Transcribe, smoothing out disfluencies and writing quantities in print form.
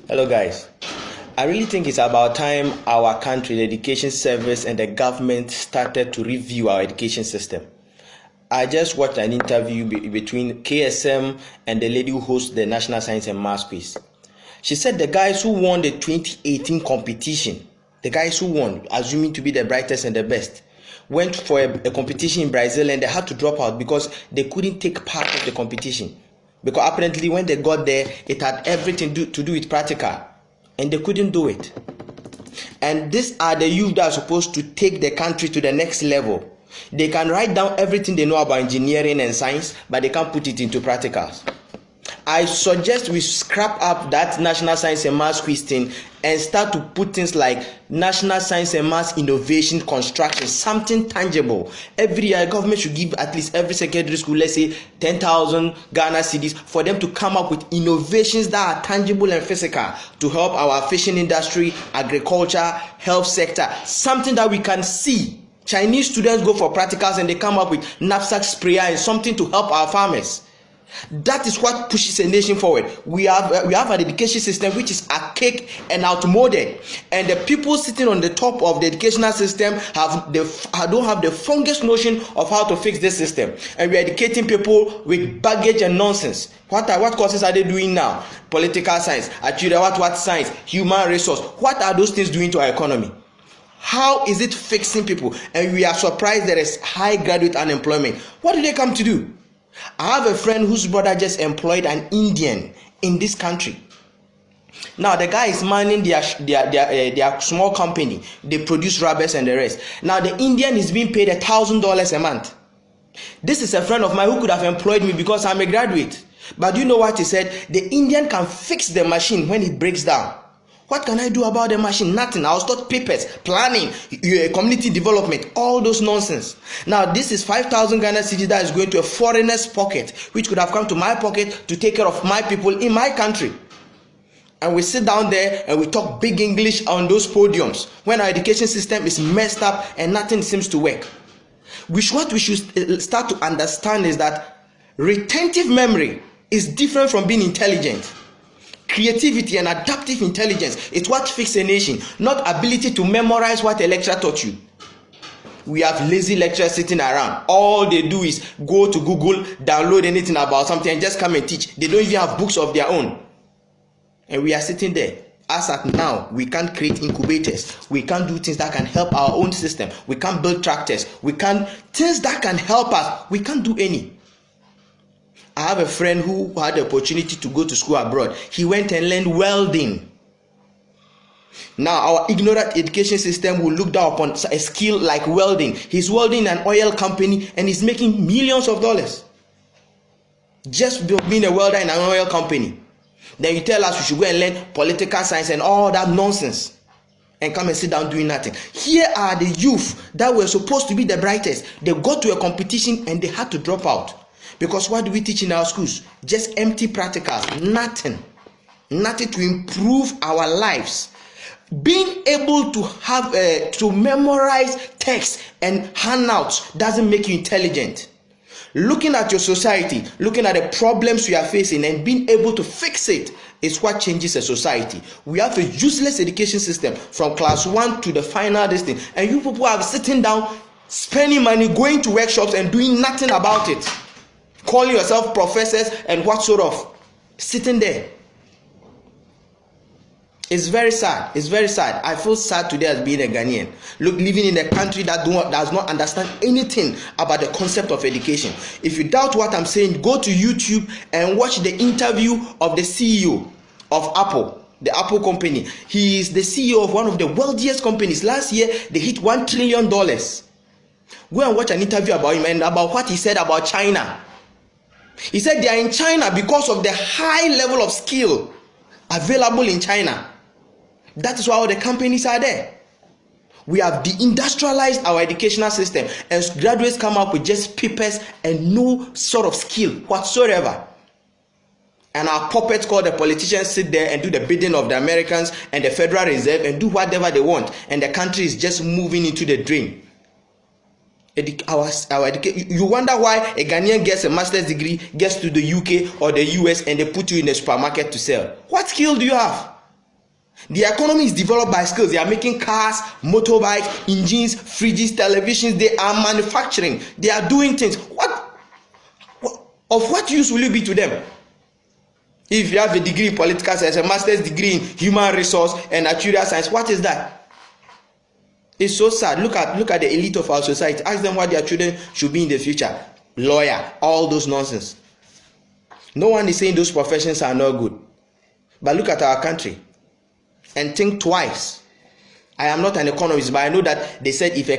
Hello guys. I really think it's about time our country, the education service and the government started to review our education system. I just watched an interview between KSM and the lady who hosts the National Science and Maths Quiz. She said the guys who won the 2018 competition, the guys who won, assuming to be the brightest and the best, went for a competition in Brazil and they had to drop out because they couldn't take part of the competition. Because apparently when they got there, it had everything to do with practical, and they couldn't do it. And these are the youth that are supposed to take the country to the next level. They can write down everything they know about engineering and science, but they can't put it into practicals. I suggest we scrap up that National Science and Maths Quiz thing and start to put things like National Science and Maths Innovation Construction, something tangible. Every year, government should give at least every secondary school, let's say 10,000 Ghana cedis, for them to come up with innovations that are tangible and physical to help our fishing industry, agriculture, health sector, something that we can see. Chinese students go for practicals and they come up with knapsack sprayer and something to help our farmers. That is what pushes a nation forward. We have an education system which is archaic and outmoded, and the people sitting on the top of the educational system don't have the strongest notion of how to fix this system, and we are educating people with baggage and nonsense. What courses are they doing now? Political science, what science, human resource. What are those things doing to our economy? How is it fixing people? And we are surprised there is high graduate unemployment. What do they come to do? I have a friend whose brother just employed an Indian in this country. Now the guy is manning their small company. They produce rubbers and the rest. Now the Indian is being paid $1,000 a month. This is a friend of mine who could have employed me because I'm a graduate. But do you know what he said? The Indian can fix the machine when it breaks down. What can I do about the machine? Nothing. I was taught papers, planning, community development, all those nonsense. Now, this is 5,000 Ghana cedis that is going to a foreigner's pocket, which could have come to my pocket to take care of my people in my country. And we sit down there and we talk big English on those podiums when our education system is messed up and nothing seems to work. What we should start to understand is that retentive memory is different from being intelligent. Creativity and adaptive intelligence is what fixes a nation, not ability to memorize what a lecturer taught you. We have lazy lecturers sitting around. All they do is go to Google, download anything about something and just come and teach. They don't even have books of their own. And we are sitting there. As at now, we can't create incubators. We can't do things that can help our own system. We can't build tractors. Things that can help us. We can't do any. I have a friend who had the opportunity to go to school abroad. He went and learned welding. Now, our ignorant education system will look down upon a skill like welding. He's welding an oil company and he's making millions of dollars. Just being a welder in an oil company. Then you tell us we should go and learn political science and all that nonsense and come and sit down doing nothing. Here are the youth that were supposed to be the brightest. They got to a competition and they had to drop out. Because what do we teach in our schools? Just empty practicals, nothing to improve our lives. Being able to have to memorize text and handouts doesn't make you intelligent. Looking at your society, looking at the problems we are facing and being able to fix it is what changes a society. We have a useless education system from class 1 to the final distance, and you people are sitting down, spending money, going to workshops and doing nothing about it. Calling yourself professors and what sort of sitting there. It's very sad. It's very sad. I feel sad today as being a Ghanaian. Living in a country that does not understand anything about the concept of education. If you doubt what I'm saying, go to YouTube and watch the interview of the CEO of Apple, the Apple company. He is the CEO of one of the wealthiest companies. Last year, they hit $1 trillion. Go and watch an interview about him and about what he said about China. He said they are in China because of the high level of skill available in China. That is why all the companies are there. We have deindustrialized our educational system, and graduates come up with just papers and no sort of skill whatsoever. And our puppets called the politicians sit there and do the bidding of the Americans and the Federal Reserve and do whatever they want, and the country is just moving into the drain. You wonder why a Ghanaian gets a master's degree, gets to the UK or the US, and they put you in a supermarket to sell. What skill do you have? The economy is developed by skills. They are making cars, motorbikes, engines, fridges, televisions. They are manufacturing. They are doing things. Of what use will you be to them? If you have a degree in political science, a master's degree in human resource and actuarial science, what is that? It's so sad. Look at the elite of our society. Ask them what their children should be in the future. Lawyer, all those nonsense. No one is saying those professions are not good. But look at our country and think twice. I am not an economist, but I know that they said if a